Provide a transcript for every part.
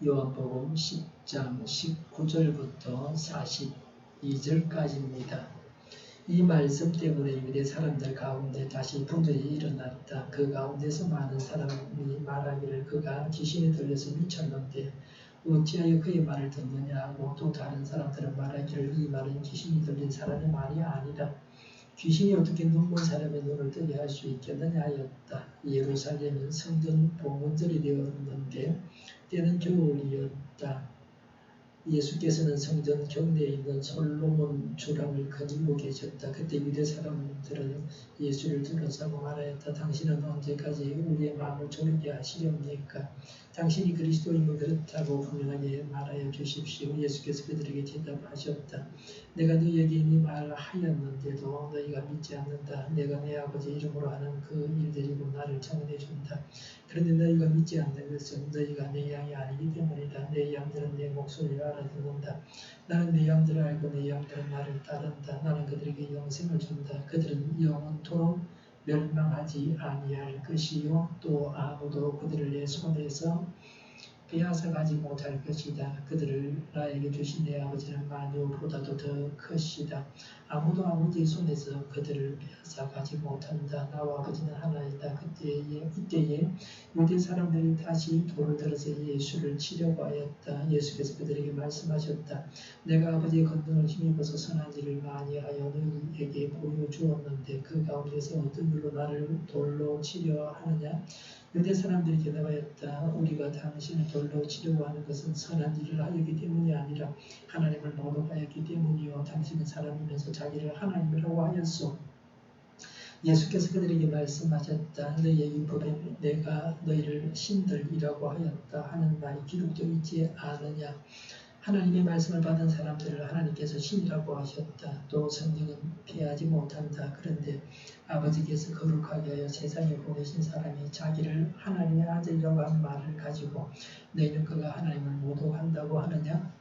요한복음 10장 19절부터 42절까지입니다. 이 말씀 때문에 유대 사람들 가운데 다시 분열이 일어났다. 그 가운데서 많은 사람이 말하기를 그가 귀신이 들려서 미쳤는데 어찌하여 그의 말을 듣느냐 하고 또 다른 사람들은 말하기를 이 말은 귀신이 들린 사람의 말이 아니라 귀신이 어떻게 눈먼 사람의 눈을 뜨게 할 수 있겠느냐 하였다. 예루살렘은 성전 봉헌절이 되었는데 때는 겨울이었다. 예수께서는 성전 경내에 있는 솔로몬 주랑을 거닐고 계셨다. 그때 유대 사람들은 예수를 둘러싸고 말하였다. 당신은 언제까지 우리의 마음을 졸게 하시렵니까? 당신이 그리스도이면 그렇다고 분명하게 말하여 주십시오. 예수께서 그들에게 대답하셨다. 내가 너희에게 이미 말하였는데도 너희가 믿지 않는다. 내가 내 아버지 이름으로 하는 그 일들이고 나를 청원해준다. 그런데 너희가 믿지 않는 것은 너희가 내 양이 아니기 때문이다. 내 양들은 내 목소리를 알아듣는다. 나는 내 양들을 알고 내 양들은 나를 따른다. 나는 그들에게 영생을 준다. 그들은 영원토록 멸망하지 아니할 것이요 또 아무도 그들을 내 손에서 빼앗아가지 못할 것이다. 그들을 나에게 주신 내 아버지는 만유보다도 더 크시다. 아무도 아버지의 손에서 그들을 빼앗아가지 못한다. 나와 아버지는 하나이다. 이때에 유대 사람들이 다시 돌을 들어서 예수를 치려고 하였다. 예수께서 그들에게 말씀하셨다. 내가 아버지의 권능을 힘입어서 선한 일을 많이 하여 너희에게 보여주었는데 그 가운데서 어떤 일로 나를 돌로 치려 하느냐? 유대 사람들이 대답하였다. 우리가 당신을 돌로 치려고 하는 것은 선한 일을 하였기 때문이 아니라 하나님을 모독하였기 때문이요. 당신은 사람이면서 자기를 하나님이라고 하였소. 예수께서 그들에게 말씀하셨다. 너희의 율법에 내가 너희를 신들이라고 하였다 하는 말이 기록되어 있지 않으냐. 하나님의 말씀을 받은 사람들을 하나님께서 신이라고 하셨다. 또 성령은 피하지 못한다. 그런데 아버지께서 거룩하게 하여 세상에 보내신 사람이 자기를 하나님의 아들이라고 한 말을 가지고 너희는 그가 하나님을 모독한다고 하느냐?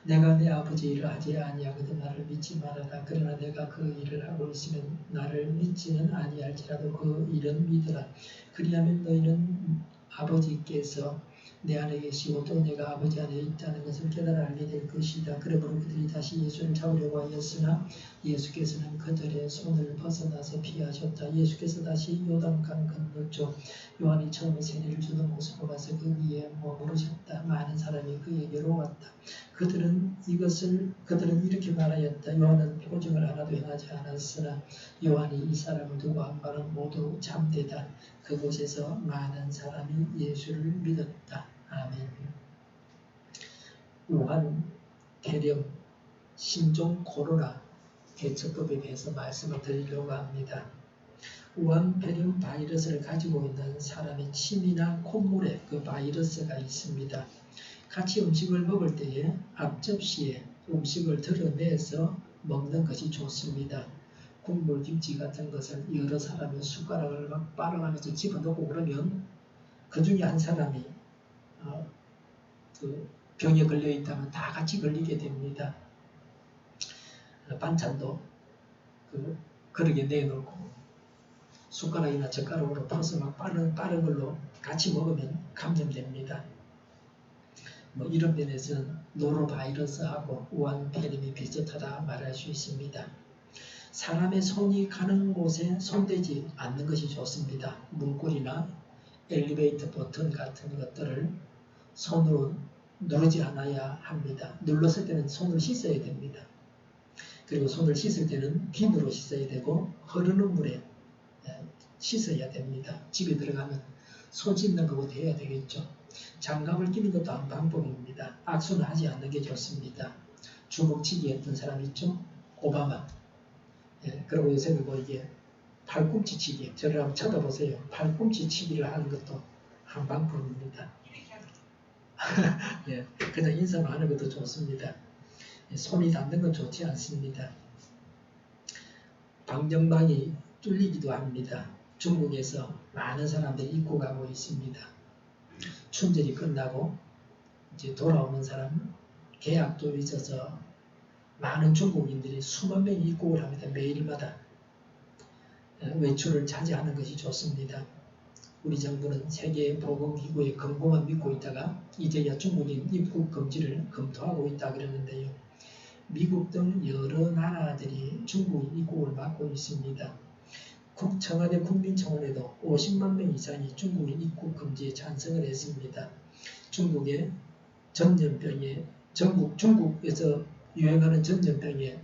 내가 내 아버지 일을 하지 아니하거든 나를 믿지 말아라. 그러나 내가 그 일을 하고 있으면 나를 믿지는 아니할지라도 그 일은 믿으라. 그리하면 너희는 아버지께서 내 안에 계시고 또 내가 아버지 안에 있다는 것을 깨달아 알게 될 것이다. 그러므로 그들이 다시 예수를 잡으려고 하였으나 예수께서는 그들의 손을 벗어나서 피하셨다. 예수께서 다시 요단강 건너쪽 요한이 처음에 세례를 주던 곳으로 가서 그 위에 머무르셨다. 많은 사람이 그에게로 왔다. 그들은 이렇게 말하였다. 요한은 표징을 하나도 행하지 않았으나 요한이 이 사람을 두고 한 말은 모두 참되다. 그곳에서 많은 사람이 예수를 믿었다. 아멘. 우한, 폐렴, 신종 코로나 대처법에 대해서 말씀을 드리려고 합니다. 우한 폐렴 바이러스를 가지고 있는 사람의 침이나 콧물에 그 바이러스가 있습니다. 같이 음식을 먹을 때에 앞접시에 음식을 덜어내서 먹는 것이 좋습니다. 국물, 김치 같은 것을 여러 사람이 숟가락을 막 빨아가면서 집어넣고 그러면 그 중에 한 사람이 그 병에 걸려 있다면 다 같이 걸리게 됩니다. 반찬도 그렇게 내놓고 숟가락이나 젓가락으로 퍼서 막 빠른 걸로 같이 먹으면 감염됩니다. 이런 면에서는 노로바이러스하고 우한폐렴이 비슷하다 말할 수 있습니다. 사람의 손이 가는 곳에 손대지 않는 것이 좋습니다. 문고리나 엘리베이터 버튼 같은 것들을 손으로 누르지 않아야 합니다. 눌렀을 때는 손을 씻어야 됩니다. 그리고 손을 씻을 때는 비누로 씻어야 되고 흐르는 물에 씻어야 됩니다. 집에 들어가면 손 씻는 것부터 해야 되겠죠. 장갑을 끼는 것도 한 방법입니다. 악수는 하지 않는 게 좋습니다. 주먹치기 했던 사람 있죠? 오바마. 그리고 요새는 이게 팔꿈치 치기, 저를 한번 쳐다보세요. 팔꿈치 치기를 하는 것도 한 방법입니다. 그냥 인사만 하는 것도 좋습니다. 손이 닿는 건 좋지 않습니다. 방정망이 뚫리기도 합니다. 중국에서 많은 사람들이 입국하고 있습니다. 춘절이 끝나고 이제 돌아오는 사람 계약도 있어서 많은 중국인들이 수만 명이 입국을 합니다. 매일마다 외출을 자제하는 것이 좋습니다. 우리 정부는 세계보건기구의 권고만 믿고 있다가 이제야 중국인 입국 금지를 검토하고 있다 그러는데요. 미국 등 여러 나라들이 중국인 입국을 막고 있습니다. 청와대 국민청원에도 50만 명 이상이 중국인 입국 금지에 찬성을 했습니다. 중국의 전염병에 중국에서 유행하는 전염병에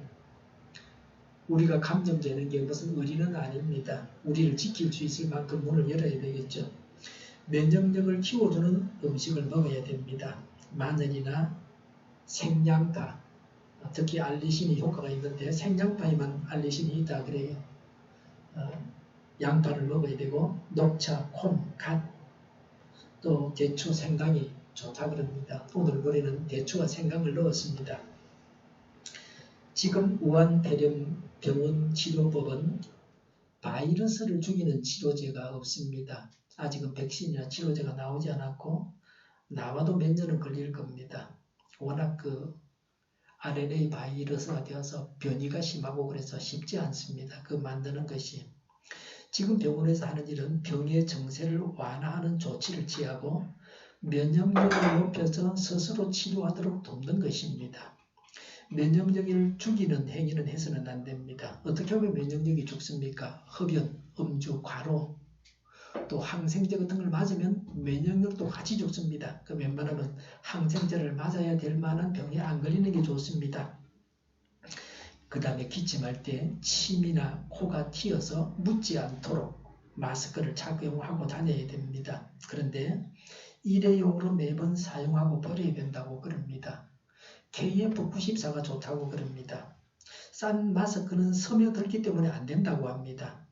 우리가 감염되는 게 무슨 의리는 아닙니다. 우리를 지킬 수 있을 만큼 문을 열어야 되겠죠. 면역력을 키워주는 음식을 먹어야 됩니다. 마늘이나 생양파, 특히 알리신이 효과가 있는데 생양파에만 알리신이 있다 그래요. 양파를 먹어야 되고 녹차, 콩, 갓, 또 대추, 생강이 좋다 그럽니다. 오늘 머리는 대추와 생강을 넣었습니다. 지금 우한폐렴병원 치료법은 바이러스를 죽이는 치료제가 없습니다. 아직은 백신이나 치료제가 나오지 않았고 나와도 몇 년은 걸릴 겁니다. 워낙 RNA 바이러스가 되어서 변이가 심하고 그래서 쉽지 않습니다. 그 만드는 것이. 지금 병원에서 하는 일은 병의 정세를 완화하는 조치를 취하고 면역력을 높여서 스스로 치료하도록 돕는 것입니다. 면역력을 죽이는 행위는 해서는 안 됩니다. 어떻게 하면 면역력이 죽습니까? 흡연, 음주, 과로, 또 항생제 같은 걸 맞으면 면역력도 같이 죽습니다. 그 웬만하면 항생제를 맞아야 될 만한 병에 안 걸리는 게 좋습니다. 그 다음에 기침할 때 침이나 코가 튀어서 묻지 않도록 마스크를 착용하고 다녀야 됩니다. 그런데 일회용으로 매번 사용하고 버려야 된다고 그럽니다. KF94가 좋다고 그럽니다. 싼 마스크는 스며들기 때문에 안 된다고 합니다.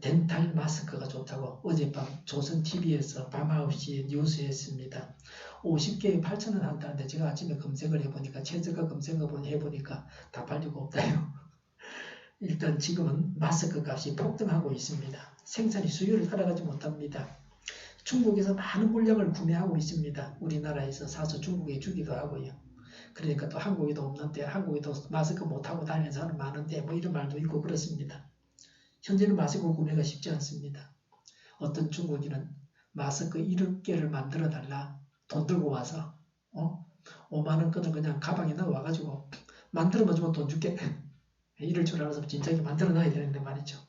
덴탈 마스크가 좋다고 어젯밤 조선TV에서 밤 9시에 뉴스했습니다. 50개에 8,000원 한다는데 제가 아침에 검색을 해보니까 최저가 검색을 해보니까 다 팔리고 없다요. 일단 지금은 마스크 값이 폭등하고 있습니다. 생산이 수요를 따라가지 못합니다. 중국에서 많은 물량을 구매하고 있습니다. 우리나라에서 사서 중국에 주기도 하고요. 그러니까 또 한국에도 없는데 한국에도 마스크 못하고 다니는 사람 많은데 뭐 이런 말도 있고 그렇습니다. 현재는 마스크 구매가 쉽지 않습니다. 어떤 중국인은 마스크 7개를 만들어 달라 돈 들고 와서 5만원권을 그냥 가방에 넣어와가지고 만들어만 주면 돈 줄게 이럴 줄 알아서 진작에 만들어 놔야 되는데 말이죠.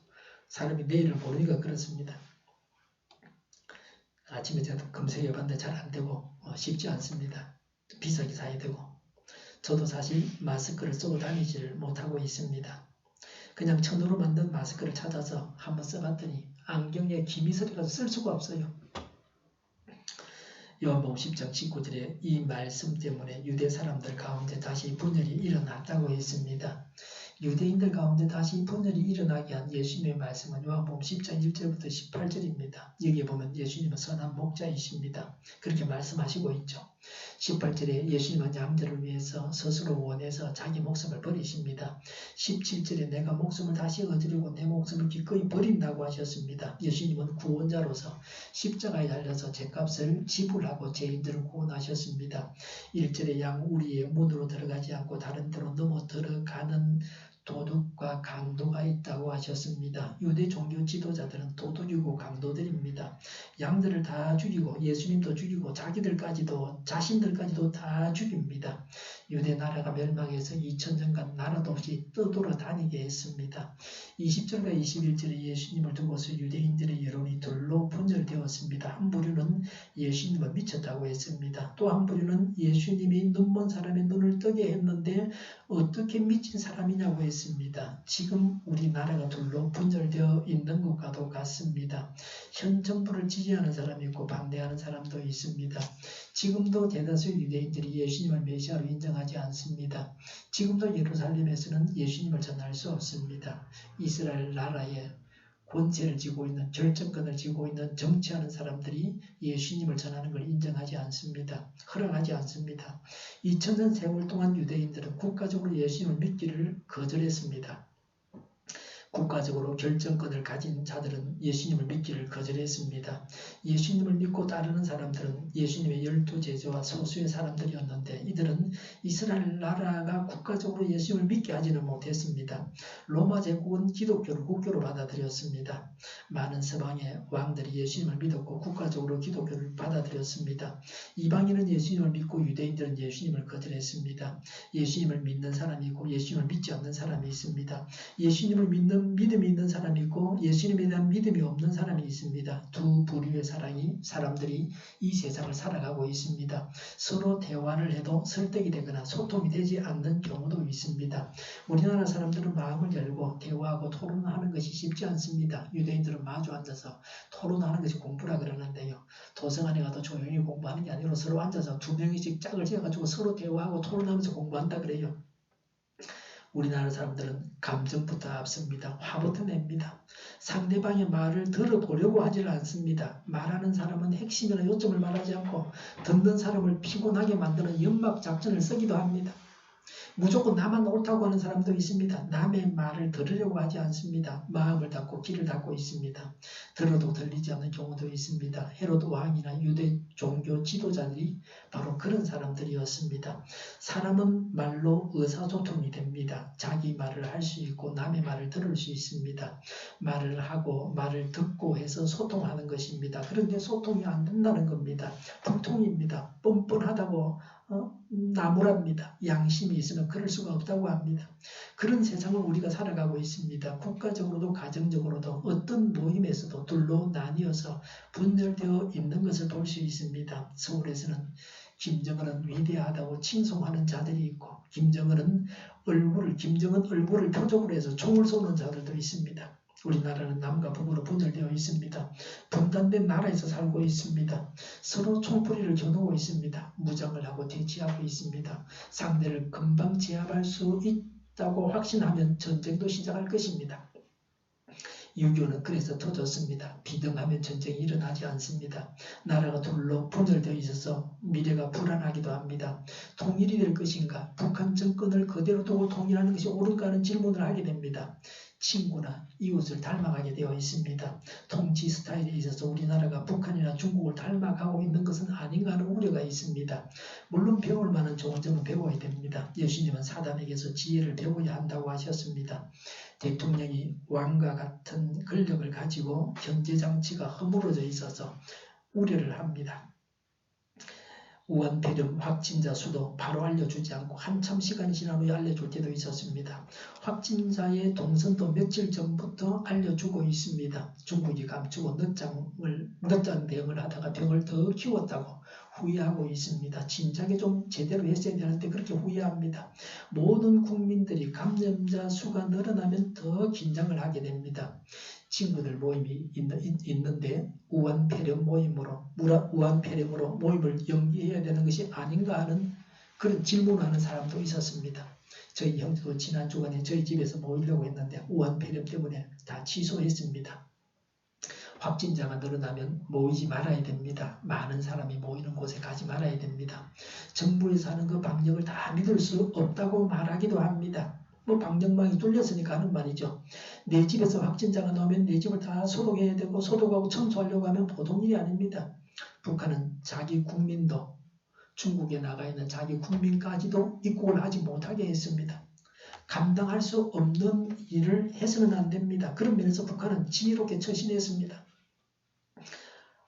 사람이 내일을 모르니까 그렇습니다. 아침에 제가 검색해봤는데 잘 안되고 쉽지 않습니다. 비싸게 사야 되고 저도 사실 마스크를 쓰고 다니지를 못하고 있습니다. 그냥 천으로 만든 마스크를 찾아서 한번 써봤더니 안경에 김이 서려서 쓸 수가 없어요. 요한복음 10장 19절에 이 말씀 때문에 유대 사람들 가운데 다시 분열이 일어났다고 했습니다. 유대인들 가운데 다시 분열이 일어나게 한 예수님의 말씀은 요한복음 10장 1절부터 18절입니다. 여기에 보면 예수님은 선한 목자이십니다. 그렇게 말씀하시고 있죠. 18절에 예수님은 양들을 위해서 스스로 원해서 자기 목숨을 버리십니다. 17절에 내가 목숨을 다시 얻으려고 내 목숨을 기꺼이 버린다고 하셨습니다. 예수님은 구원자로서 십자가에 달려서 죄값을 지불하고 죄인들을 구원하셨습니다. 1절에 양 우리의 문으로 들어가지 않고 다른 데로 넘어 들어가는 도둑과 강도가 있다고 하셨습니다. 유대 종교 지도자들은 도둑이고 강도들입니다. 양들을 다 죽이고 예수님도 죽이고 자신들까지도 다 죽입니다. 유대 나라가 멸망해서 2000년간 나라도 없이 떠돌아다니게 했습니다. 20절과 21절에 예수님을 두고서 유대인들의 여론이 둘로 분열되었습니다. 한 부류는 예수님은 미쳤다고 했습니다. 또 한 부류는 예수님이 눈먼 사람의 눈을 뜨게 했는데 어떻게 미친 사람이냐고 했습니다. 지금 우리나라가 둘로 분열되어 있는 것과도 같습니다. 현 정부를 지지하는 사람이 있고 반대하는 사람도 있습니다. 지금도 대다수 유대인들이 예수님을 메시아로 인정하지 않습니다. 지금도 예루살렘에서는 예수님을 전할 수 없습니다. 이스라엘 나라의 권세를 쥐고 있는 결정권을 쥐고 있는 정치하는 사람들이 예수님을 전하는 걸 인정하지 않습니다. 허락하지 않습니다. 2000년 세월 동안 유대인들은 국가적으로 예수님을 믿기를 거절했습니다. 국가적으로 결정권을 가진 자들은 예수님을 믿기를 거절했습니다. 예수님을 믿고 따르는 사람들은 예수님의 12제자와 소수의 사람들이었는데 이들은 이스라엘 나라가 국가적으로 예수님을 믿게 하지는 못했습니다. 로마 제국은 기독교를 국교로 받아들였습니다. 많은 서방의 왕들이 예수님을 믿었고 국가적으로 기독교를 받아들였습니다. 이방인은 예수님을 믿고 유대인들은 예수님을 거절했습니다. 예수님을 믿는 사람이 있고 예수님을 믿지 않는 사람이 있습니다. 예수님을 믿는 믿음이 있는 사람이 있고 예수님에 대한 믿음이 없는 사람이 있습니다. 두 부류의 사람들이 이 세상을 살아가고 있습니다. 서로 대화를 해도 설득이 되거나 소통이 되지 않는 경우도 있습니다. 우리나라 사람들은 마음을 열고 대화하고 토론하는 것이 쉽지 않습니다. 유대인들은 마주 앉아서 토론하는 것이 공부라 그러는데요. 도서관에 가도 조용히 공부하는 게 아니라 서로 앉아서 두 명이씩 짝을 지어가지고 서로 대화하고 토론하면서 공부한다 그래요. 우리나라 사람들은 감정부터 앞섭니다. 화부터 냅니다. 상대방의 말을 들어보려고 하지 않습니다. 말하는 사람은 핵심이나 요점을 말하지 않고 듣는 사람을 피곤하게 만드는 연막 작전을 쓰기도 합니다. 무조건 나만 옳다고 하는 사람도 있습니다. 남의 말을 들으려고 하지 않습니다. 마음을 닫고 귀를 닫고 있습니다. 들어도 들리지 않는 경우도 있습니다. 헤롯 왕이나 유대 종교 지도자들이 바로 그런 사람들이었습니다. 사람은 말로 의사소통이 됩니다. 자기 말을 할 수 있고 남의 말을 들을 수 있습니다. 말을 하고 말을 듣고 해서 소통하는 것입니다. 그런데 소통이 안 된다는 겁니다. 불통입니다. 뻔뻔하다고 나무랍니다. 양심이 있으면 그럴 수가 없다고 합니다. 그런 세상을 우리가 살아가고 있습니다. 국가적으로도 가정적으로도 어떤 모임에서도 둘로 나뉘어서 분열되어 있는 것을 볼 수 있습니다. 서울에서는 김정은은 위대하다고 칭송하는 자들이 있고 김정은 얼굴을 표적으로 해서 총을 쏘는 자들도 있습니다. 우리나라는 남과 북으로 분열되어 있습니다. 분단된 나라에서 살고 있습니다. 서로 총뿌리를 겨누고 있습니다. 무장을 하고 대치하고 있습니다. 상대를 금방 제압할 수 있다고 확신하면 전쟁도 시작할 것입니다. 6.25는 그래서 터졌습니다. 비등하면 전쟁이 일어나지 않습니다. 나라가 둘로 분열되어 있어서 미래가 불안하기도 합니다. 통일이 될 것인가? 북한 정권을 그대로 두고 통일하는 것이 옳은가 하는 질문을 하게 됩니다. 친구나 이웃을 닮아가게 되어 있습니다. 통치 스타일에 있어서 우리나라가 북한이나 중국을 닮아가고 있는 것은 아닌가 하는 우려가 있습니다. 물론 배울 만한 좋은 점은 배워야 됩니다. 예수님은 사단에게서 지혜를 배워야 한다고 하셨습니다. 대통령이 왕과 같은 권력을 가지고 견제장치가 허물어져 있어서 우려를 합니다. 우한폐렴 확진자 수도 바로 알려주지 않고 한참 시간이 지난 후에 알려줄 때도 있었습니다. 확진자의 동선도 며칠 전부터 알려주고 있습니다. 중국이 감추고 늦장 대응을 하다가 병을 더 키웠다고 후회하고 있습니다. 진작에 좀 제대로 했어야 되는데 그렇게 후회합니다. 모든 국민들이 감염자 수가 늘어나면 더 긴장을 하게 됩니다. 친구들 모임이 있는데 우한폐렴으로 모임을 연기해야 되는 것이 아닌가 하는 그런 질문을 하는 사람도 있었습니다. 저희 형제도 지난 주간에 저희 집에서 모이려고 했는데 우한폐렴 때문에 다 취소했습니다. 확진자가 늘어나면 모이지 말아야 됩니다. 많은 사람이 모이는 곳에 가지 말아야 됩니다. 정부에서 하는 그 방역을 다 믿을 수 없다고 말하기도 합니다. 방역망이 뚫렸으니까 하는 말이죠. 내 집에서 확진자가 나오면 내 집을 다 소독해야 되고 소독하고 청소하려고 하면 보통 일이 아닙니다. 북한은 자기 국민도 중국에 나가 있는 자기 국민까지도 입국을 하지 못하게 했습니다. 감당할 수 없는 일을 해서는 안 됩니다. 그런 면에서 북한은 지혜롭게 처신했습니다.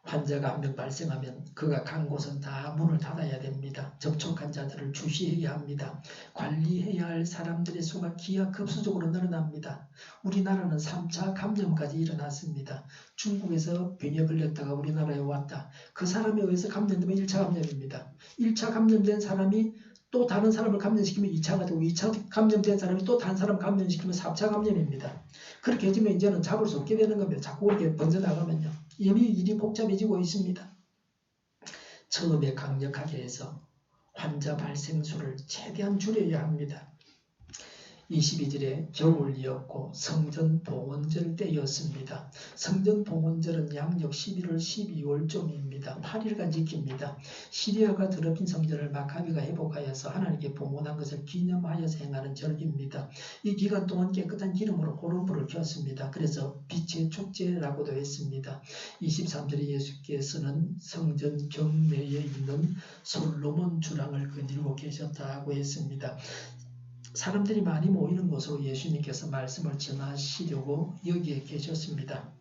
환자가 한 명 발생하면 그가 간 곳은 다 문을 닫아야 됩니다. 접촉한 자들을 주시해야 합니다. 관리해야 할 사람들의 수가 기하급수적으로 늘어납니다. 우리나라는 3차 감염까지 일어났습니다. 중국에서 병에 걸렸다가 우리나라에 왔다. 그 사람에 의해서 감염되면 1차 감염입니다. 1차 감염된 사람이 또 다른 사람을 감염시키면 2차가 되고 2차 감염된 사람이 또 다른 사람을 감염시키면 4차 감염입니다. 그렇게 해주면 이제는 잡을 수 없게 되는 겁니다. 자꾸 그렇게 번져나가면요. 이미 일이 복잡해지고 있습니다. 처음에 강력하게 해서 환자 발생 수를 최대한 줄여야 합니다. 22절에 겨울이었고 성전 봉헌절 때였습니다. 성전 봉헌절은 양력 11월 12월쯤입니다. 8일간 지킵니다. 시리아가 더럽힌 성전을 마카비가 회복하여서 하나님께 봉헌한 것을 기념하여서 행하는 절기입니다. 이 기간 동안 깨끗한 기름으로 호름불을 켰습니다. 그래서 빛의 축제라고도 했습니다. 23절에 예수께서는 성전 경내에 있는 솔로몬 주랑을 거닐고 계셨다고 했습니다. 사람들이 많이 모이는 곳으로 예수님께서 말씀을 전하시려고 여기에 계셨습니다.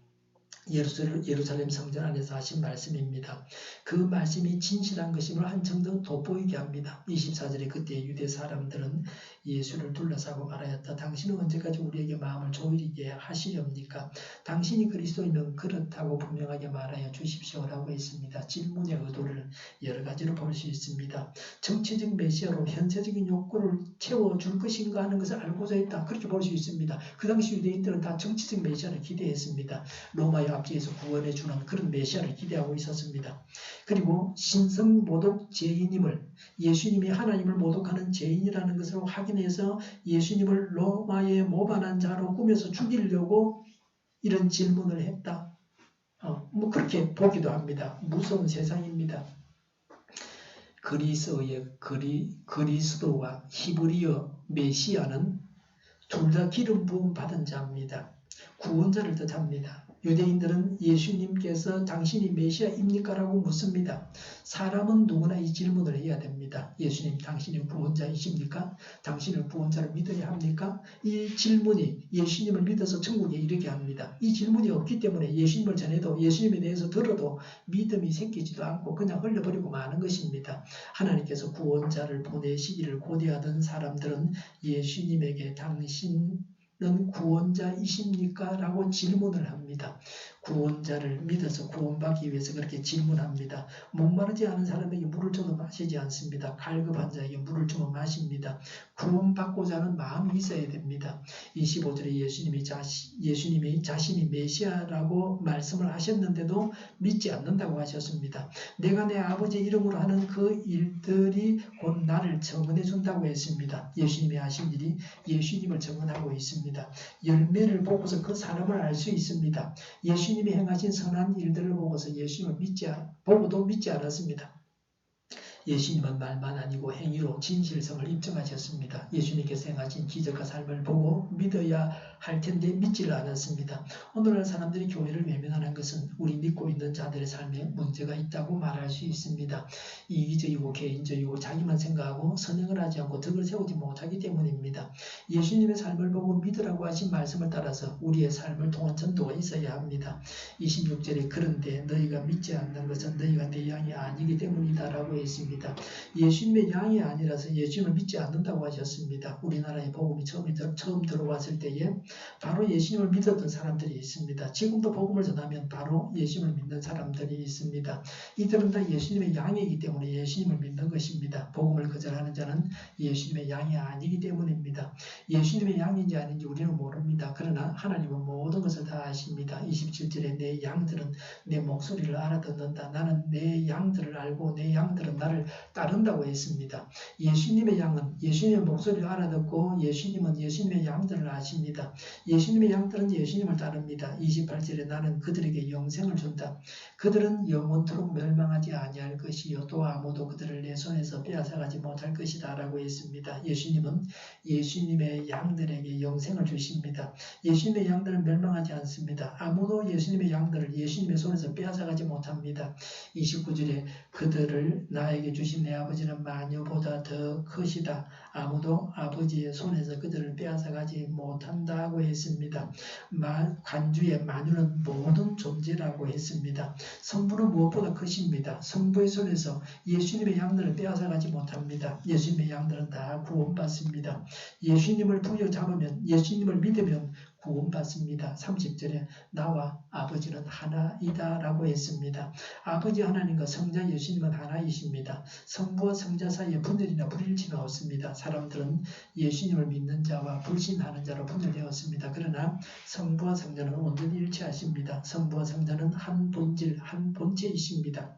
예루살렘 성전 안에서 하신 말씀입니다. 그 말씀이 진실한 것임을 한층 더 돋보이게 합니다. 24절에 그때 유대 사람들은 예수를 둘러싸고 말하였다. 당신은 언제까지 우리에게 마음을 조이게 하시렵니까? 당신이 그리스도이면 그렇다고 분명하게 말하여 주십시오라고 했습니다. 질문의 의도를 여러 가지로 볼 수 있습니다. 정치적 메시아로 현세적인 욕구를 채워줄 것인가 하는 것을 알고자 했다. 그렇게 볼 수 있습니다. 그 당시 유대인들은 다 정치적 메시아를 기대했습니다. 로마의 앞뒤에서 구원해 주는 그런 메시아를 기대하고 있었습니다. 그리고 신성 모독 죄인임을, 예수님이 하나님을 모독하는 죄인이라는 것을 확인해서 예수님을 로마에 모반한 자로 꾸며서 죽이려고 이런 질문을 했다. 그렇게 보기도 합니다. 무서운 세상입니다. 그리스도와 히브리어 메시아는 둘 다 기름 부음 받은 자입니다. 구원자를 뜻합니다. 유대인들은 예수님께서 당신이 메시아입니까? 라고 묻습니다. 사람은 누구나 이 질문을 해야 됩니다. 예수님, 당신이 구원자이십니까? 당신을 구원자를 믿어야 합니까? 이 질문이 예수님을 믿어서 천국에 이르게 합니다. 이 질문이 없기 때문에 예수님을 전해도 예수님에 대해서 들어도 믿음이 생기지도 않고 그냥 흘려버리고 마는 것입니다. 하나님께서 구원자를 보내시기를 고대하던 사람들은 예수님에게 당신은 구원자이십니까? 라고 질문을 합니다. 구원자를 믿어서 구원받기 위해서 그렇게 질문합니다. 목마르지 않은 사람에게 물을 줘도 마시지 않습니다. 갈급한 자에게 물을 주면 마십니다. 구원받고자 하는 마음이 있어야 됩니다. 25절에 예수님이 자신이 메시아라고 말씀을 하셨는데도 믿지 않는다고 하셨습니다. 내가 내 아버지의 이름으로 하는 그 일들이 곧 나를 증언해 준다고 했습니다. 예수님이 하신 일이 예수님을 증언하고 있습니다. 열매를 보고서 그 사람을 알 수 있습니다. 예수님이 행하신 선한 일들을 보고서 예수님을 보고도 믿지 않았습니다. 예수님은 말만 아니고 행위로 진실성을 입증하셨습니다. 예수님께서 행하신 기적과 삶을 보고 믿어야 할 텐데 믿지를 않았습니다. 오늘날 사람들이 교회를 외면하는 것은 우리 믿고 있는 자들의 삶에 문제가 있다고 말할 수 있습니다. 이기적이고 개인적이고 자기만 생각하고 선행을 하지 않고 덕을 세우지 못하기 때문입니다. 예수님의 삶을 보고 믿으라고 하신 말씀을 따라서 우리의 삶을 통한 전도가 있어야 합니다. 26절에 그런데 너희가 믿지 않는 것은 너희가 내 양이 아니기 때문이다 라고 했습니다. 예수님의 양이 아니라서 예수님을 믿지 않는다고 하셨습니다. 우리나라에 복음이 처음 들어왔을 때에 바로 예수님을 믿었던 사람들이 있습니다. 지금도 복음을 전하면 바로 예수님을 믿는 사람들이 있습니다. 이들은 다 예수님의 양이기 때문에 예수님을 믿는 것입니다. 복음을 거절하는 자는 예수님의 양이 아니기 때문입니다. 예수님의 양인지 아닌지 우리는 모릅니다. 그러나 하나님은 모든 것을 다 아십니다. 27절에 내 양들은 내 목소리를 알아듣는다. 나는 내 양들을 알고 내 양들은 나를 따른다고 했습니다. 예수님의 양은 예수님의 목소리를 알아듣고 예수님은 예수님의 양들을 아십니다. 예수님의 양들은 예수님을 따릅니다. 28절에 나는 그들에게 영생을 준다. 그들은 영원토록 멸망하지 아니할 것이요 또 아무도 그들을 내 손에서 빼앗아가지 못할 것이다 라고 했습니다. 예수님은 예수님의 양들에게 영생을 주십니다. 예수님의 양들은 멸망하지 않습니다. 아무도 예수님의 양들을 예수님의 손에서 빼앗아가지 못합니다. 29절에 그들을 나에게 주신 내 아버지는 마녀보다 더 크시다. 아무도 아버지의 손에서 그들을 빼앗아가지 못한다고 했습니다. 간주의 마녀는 모든 존재라고 했습니다. 성부는 무엇보다 크십니다. 성부의 손에서 예수님의 양들을 빼앗아가지 못합니다. 예수님의 양들은 다 구원받습니다. 예수님을 부여잡으면 예수님을 믿으면 구원받습니다. 30절에 나와 아버지는 하나이다 라고 했습니다. 아버지 하나님과 성자 예수님은 하나이십니다. 성부와 성자 사이에 분열이나 불일치가 없습니다. 사람들은 예수님을 믿는 자와 불신하는 자로 분열되었습니다. 그러나 성부와 성자는 온전히 일치하십니다. 성부와 성자는 한 본질, 한 본체이십니다.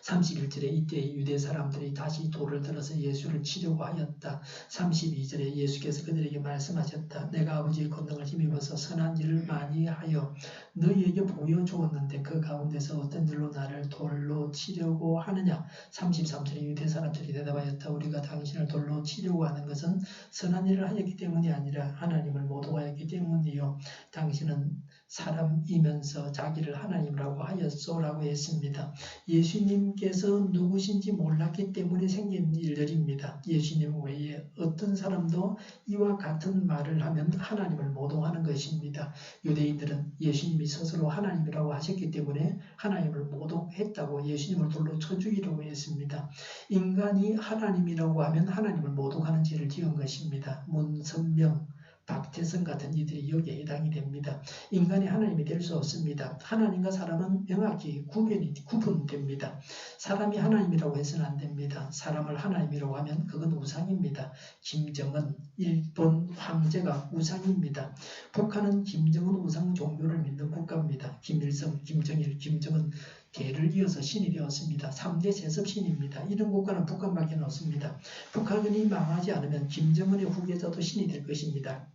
31절에 이때 유대 사람들이 다시 돌을 들어서 예수를 치려고 하였다. 32절에 예수께서 그들에게 말씀하셨다. 내가 아버지의 권능을 힘입어서 선한 일을 많이 하여 너희에게 보여주었는데 그 가운데서 어떤 일로 나를 돌로 치려고 하느냐. 33절에 유대 사람들이 대답하였다. 우리가 당신을 돌로 치려고 하는 것은 선한 일을 하였기 때문이 아니라 하나님을 모독하였기 때문이요. 당신은 사람이면서 자기를 하나님이라고 하였소라고 했습니다. 예수님께서 누구신지 몰랐기 때문에 생긴 일들입니다. 예수님 외에 어떤 사람도 이와 같은 말을 하면 하나님을 모독하는 것입니다. 유대인들은 예수님이 스스로 하나님이라고 하셨기 때문에 하나님을 모독했다고 예수님을 돌로 쳐 죽이려고 했습니다. 인간이 하나님이라고 하면 하나님을 모독하는 죄를 지은 것입니다. 문선명, 박태성 같은 이들이 여기에 해당이 됩니다. 인간이 하나님이 될 수 없습니다. 하나님과 사람은 명확히 구분됩니다. 사람이 하나님이라고 해서는 안 됩니다. 사람을 하나님이라고 하면 그건 우상입니다. 김정은, 일본 황제가 우상입니다. 북한은 김정은 우상 종교를 믿는 국가입니다. 김일성, 김정일, 김정은 대를 이어서 신이 되었습니다. 3대 세습신입니다. 이런 국가는 북한밖에 없습니다. 북한이 망하지 않으면 김정은의 후계자도 신이 될 것입니다.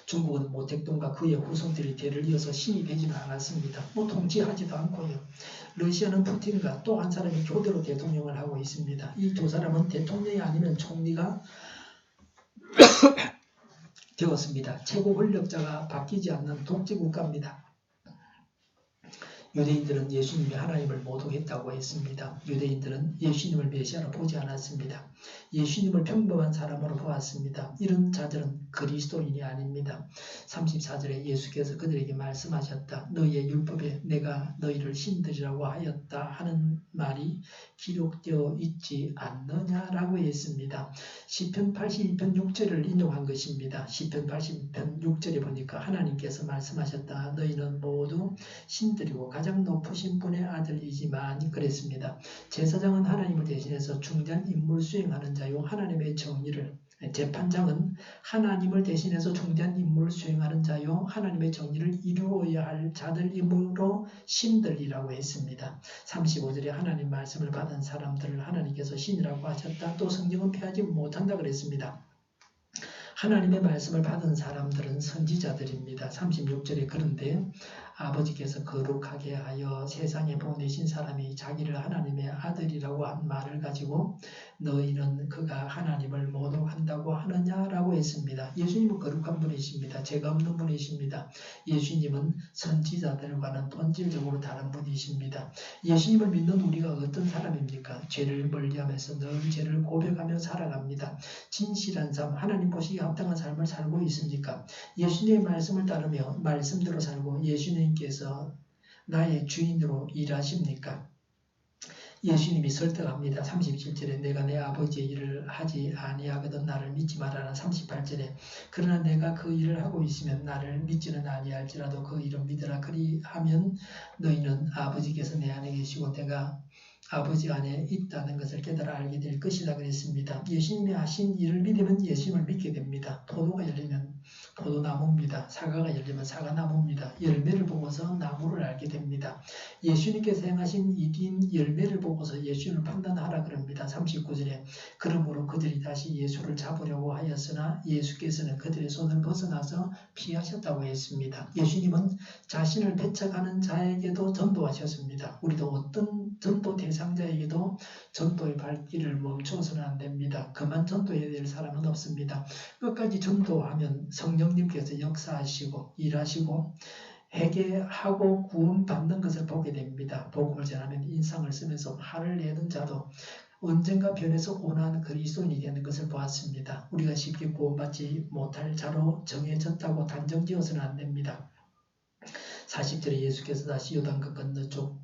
중국은 모택동과 그의 후손들이 대를 이어서 신이 되지는 않았습니다. 통치하지도 않고요. 러시아는 푸틴과 또 한 사람이 교대로 대통령을 하고 있습니다. 이 두 사람은 대통령이 아니면 총리가 되었습니다. 최고 권력자가 바뀌지 않는 독재 국가입니다. 유대인들은 예수님이 하나님을 모독했다고 했습니다. 유대인들은 예수님을 메시아로 보지 않았습니다. 예수님을 평범한 사람으로 보았습니다. 이런 자들은 그리스도인이 아닙니다. 34절에 예수께서 그들에게 말씀하셨다. 너희의 율법에 내가 너희를 신들이라고 하였다 하는 말이 기록되어 있지 않느냐라고 했습니다. 시편 82편 6절을 인용한 것입니다. 시편 82편 6절에 보니까 하나님께서 말씀하셨다. 너희는 모두 신들이고 가장 높으신 분의 아들이지만 그랬습니다. 제사장은 하나님을 대신해서 중대한 임무를 수행하는 자요. 하나님의 정의를 재판장은 하나님을 대신해서 중대한 임무를 수행하는 자요. 하나님의 정의를 이루어야 할 자들이므로 신들이라고 했습니다. 35절에 하나님 말씀을 받은 사람들을 하나님께서 신이라고 하셨다. 또 성경은 폐하지 못한다 그랬습니다. 하나님의 말씀을 받은 사람들은 선지자들입니다. 36절에 그런데 아버지께서 거룩하게 하여 세상에 보내신 사람이 자기를 하나님의 아들이라고 한 말을 가지고 너희는 그가 하나님을 모독한다고 하느냐라고 했습니다. 예수님은 거룩한 분이십니다. 죄가 없는 분이십니다. 예수님은 선지자들과는 본질적으로 다른 분이십니다. 예수님을 믿는 우리가 어떤 사람입니까? 죄를 멀리하면서 늘 죄를 고백하며 살아갑니다. 진실한 삶, 하나님 보시기에 합당한 삶을 살고 있습니까? 예수님의 말씀을 따르며 말씀대로 살고 예수님께서 나의 주인으로 일하십니까? 예수님이 설득합니다. 37절에 내가 내 아버지의 일을 하지 아니하거든 나를 믿지 말아라. 38절에 그러나 내가 그 일을 하고 있으면 나를 믿지는 아니할지라도 그 일을 믿으라. 그리하면 너희는 아버지께서 내 안에 계시고 내가 아버지 안에 있다는 것을 깨달아 알게 될 것이다 그랬습니다. 예수님이 하신 일을 믿으면 예수님을 믿게 됩니다. 포도가 열리면 포도나무입니다. 사과가 열리면 사과나무입니다. 열매를 보고서 나무를 알게 됩니다. 예수님께서 행하신 일인 열매를 보고서 예수님을 판단하라 그럽니다. 39절에 그러므로 그들이 다시 예수를 잡으려고 하였으나 예수께서는 그들의 손을 벗어나서 피하셨다고 했습니다. 예수님은 자신을 배척하는 자에게도 전도하셨습니다. 우리도 어떤 전도 대상자에게도 전도의 발길을 멈춰서는 안 됩니다. 그만 전도해야 될 사람은 없습니다. 끝까지 전도하면 성령님께서 역사하시고 일하시고 회개하고 구원받는 것을 보게 됩니다. 복음을 전하면 인상을 쓰면서 화를 내는 자도 언젠가 변해서 온화한 그리스도인이 되는 것을 보았습니다. 우리가 쉽게 구원받지 못할 자로 정해졌다고 단정지어서는 안 됩니다. 40절에 예수께서 다시 요단강 건너쪽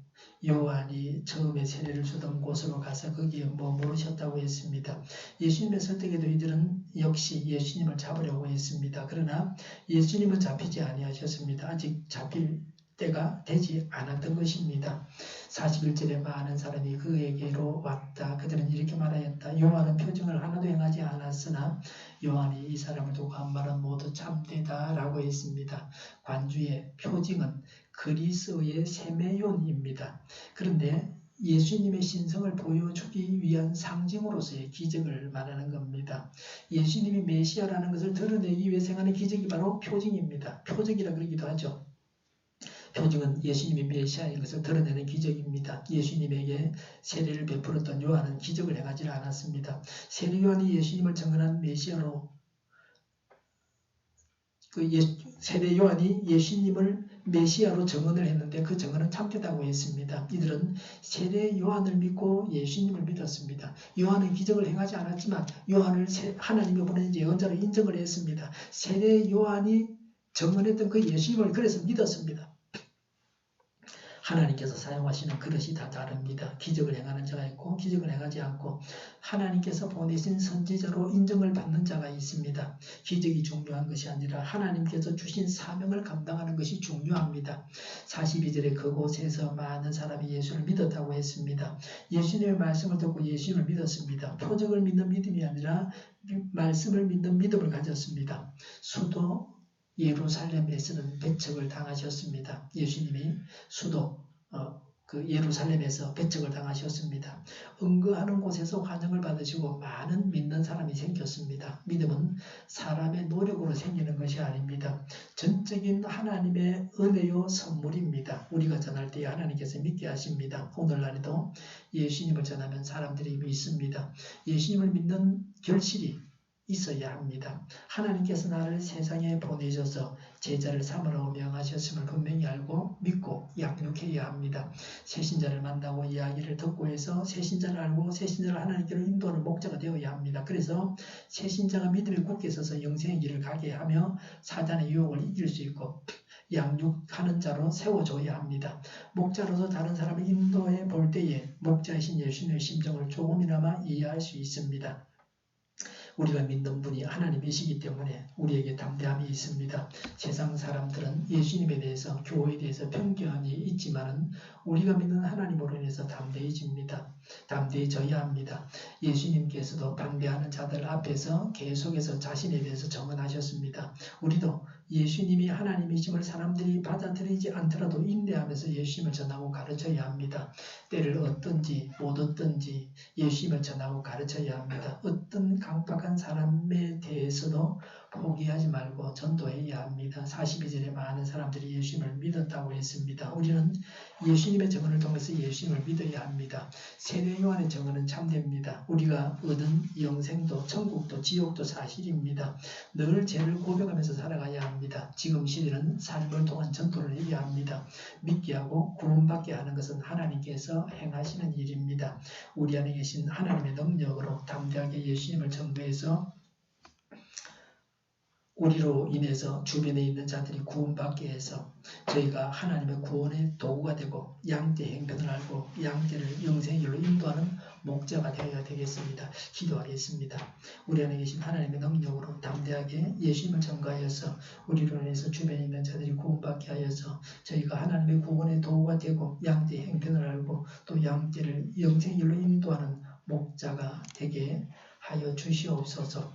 요한이 처음에 세례를 주던 곳으로 가서 거기에 머무르셨다고 했습니다. 예수님의 설득에도 이들은 역시 예수님을 잡으려고 했습니다. 그러나 예수님은 잡히지 아니하셨습니다. 아직 잡힐 때가 되지 않았던 것입니다. 41절에 많은 사람이 그에게로 왔다. 그들은 이렇게 말하였다. 요한은 표징을 하나도 행하지 않았으나 요한이 이 사람을 두고 한 말은 모두 참되다 라고 했습니다. 관주의 표징은 그리스도의 세메요입니다. 그런데 예수님의 신성을 보여주기 위한 상징으로서의 기적을 말하는 겁니다. 예수님이 메시아라는 것을 드러내기 위해 행하는 기적이 바로 표징입니다. 표적이라 그러기도 하죠. 표징은 예수님이 메시아인 것을 드러내는 기적입니다. 예수님에게 세례를 베풀었던 요한은 기적을 행하지 않았습니다. 세례 요한이 예수님을 증언한 메시아로 세례 요한이 예수님을 메시아로 증언을 했는데 그 증언은 참되다고 했습니다. 이들은 세례 요한을 믿고 예수님을 믿었습니다. 요한은 기적을 행하지 않았지만 요한을 하나님이 보낸 예언자로 인정을 했습니다. 세례 요한이 증언했던 그 예수님을 그래서 믿었습니다. 하나님께서 사용하시는 그릇이 다 다릅니다. 기적을 행하는 자가 있고 기적을 행하지 않고 하나님께서 보내신 선지자로 인정을 받는 자가 있습니다. 기적이 중요한 것이 아니라 하나님께서 주신 사명을 감당하는 것이 중요합니다. 42절에 그곳에서 많은 사람이 예수를 믿었다고 했습니다. 예수님의 말씀을 듣고 예수님을 믿었습니다. 표적을 믿는 믿음이 아니라 말씀을 믿는 믿음을 가졌습니다. 수도 예루살렘에서는 배척을 당하셨습니다. 예수님이 수도 예루살렘에서 배척을 당하셨습니다. 응거하는 곳에서 환영을 받으시고 많은 믿는 사람이 생겼습니다. 믿음은 사람의 노력으로 생기는 것이 아닙니다. 전적인 하나님의 은혜요 선물입니다. 우리가 전할 때 하나님께서 믿게 하십니다. 오늘날에도 예수님을 전하면 사람들이 믿습니다. 예수님을 믿는 결실이 있어야 합니다. 하나님께서 나를 세상에 보내셔서 제자를 삼으라고 명하셨음을 분명히 알고 믿고 양육해야 합니다. 새신자를 만나고 이야기를 듣고 해서 새신자를 알고 새신자를 하나님께로 인도하는 목자가 되어야 합니다. 그래서 새신자가 믿음에 굳게 서서 영생의 길을 가게 하며 사단의 유혹을 이길 수 있고 양육하는 자로 세워줘야 합니다. 목자로서 다른 사람을 인도해 볼 때에 목자이신 예수님의 심정을 조금이나마 이해할 수 있습니다. 우리가 믿는 분이 하나님이시기 때문에 우리에게 담대함이 있습니다. 세상 사람들은 예수님에 대해서 교회에 대해서 편견이 있지만 우리가 믿는 하나님으로 인해서 담대해집니다. 담대해져야 합니다. 예수님께서도 반대하는 자들 앞에서 계속해서 자신에 대해서 증언하셨습니다. 우리도 예수님이 하나님이심을 사람들이 받아들이지 않더라도 인내하면서 예수님을 전하고 가르쳐야 합니다. 때를 얻든지 못 얻든지 예수님을 전하고 가르쳐야 합니다. 어떤 강박한 사람에 대해서도 포기하지 말고 전도해야 합니다. 42절에 많은 사람들이 예수님을 믿었다고 했습니다. 우리는 예수님의 증언을 통해서 예수님을 믿어야 합니다. 세례 요한의 증언은 참됩니다. 우리가 얻은 영생도 천국도 지옥도 사실입니다. 늘 죄를 고백하면서 살아가야 합니다. 지금 시대는 삶을 통한 전도를 해야 합니다. 믿게 하고 구원받게 하는 것은 하나님께서 행하시는 일입니다. 우리 안에 계신 하나님의 능력으로 담대하게 예수님을 전도해서 우리로 인해서 주변에 있는 자들이 구원받게 해서 저희가 하나님의 구원의 도구가 되고 양떼 행편을 알고 양떼를 영생의 길로 인도하는 목자가 되어야 되겠습니다. 기도하겠습니다. 우리 안에 계신 하나님의 능력으로 담대하게 예수님을 전가하여서 우리로 인해서 주변에 있는 자들이 구원받게 하여서 저희가 하나님의 구원의 도구가 되고 양떼 행편을 알고 또 양떼를 영생의 길로 인도하는 목자가 되게 하여 주시옵소서.